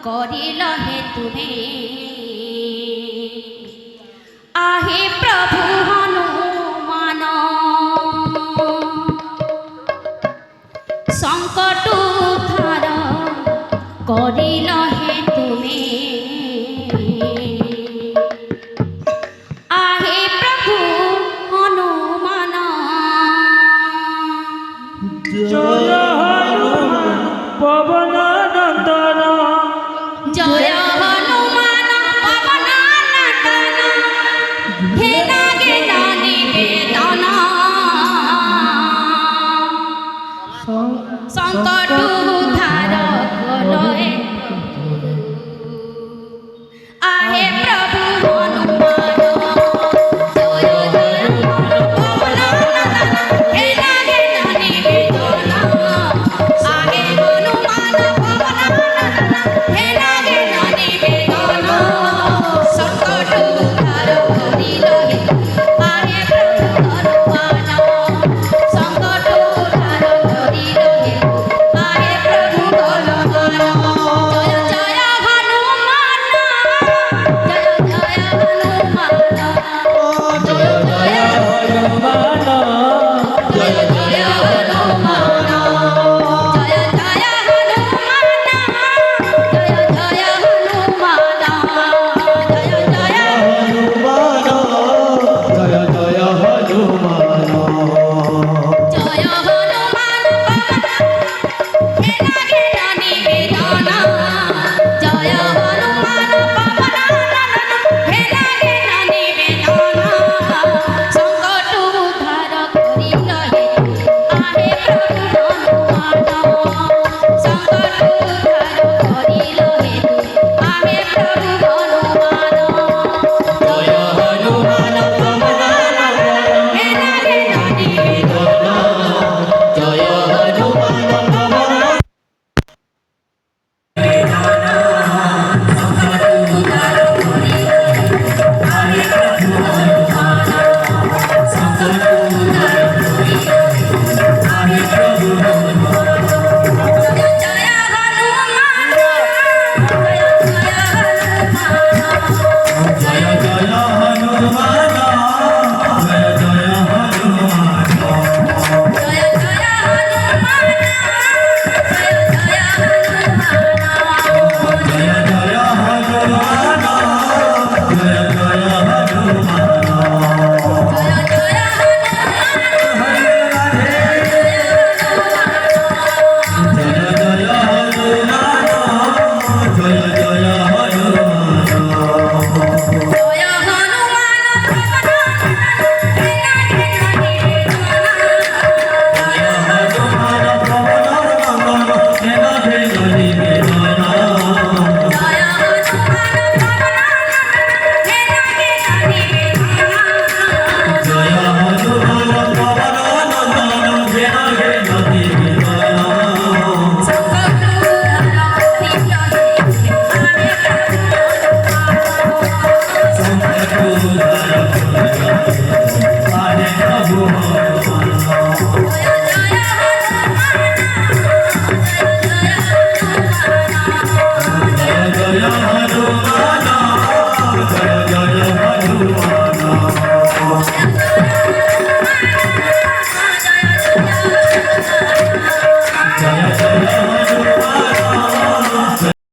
करिल हे तुम्हें आहे प्रभु हनुमान संकट उद्धार करिल हे तुम्हें आहे प्रभु हनुमान जय हनुमान पवन नंदन जय हनुमान पवन नंदन हे नागेन निवेदन संकट उद्धार करो हे आहे प्रभु हनुमान जय जय पवन नंदन हे नागेन निवेदन आहे हनुमान पवन नंदन हे नागेन निवेदन संकट उद्धार करिल हे आहे प्रभु हनुमान संकट उद्धार करिल हे आहे प्रभु हनुमान जय जय हनुमान जय जय हनुमान जय जय हनुमान जय जय हनुमान जय जय हनुमान जय जय हनुमान जय जय हनुमान जय जय हनुमान जय हनुमान हे नागेन निवेदन जय हनुमान पवन नंदन हे नागेन निवेदन संकट उद्धार करिल हे आहे प्रभु हनुमान संकट उद्धार करिल हे आहे प्रभु हनुमान जय हनुमान पवन नंदन हे नागेन निवेदन जय हनुमान पवन जय जय हनुमान जय जय हनुमान जय जय हनुमान जय जय हनुमान जय जय हनुमान जय जय हनुमान जय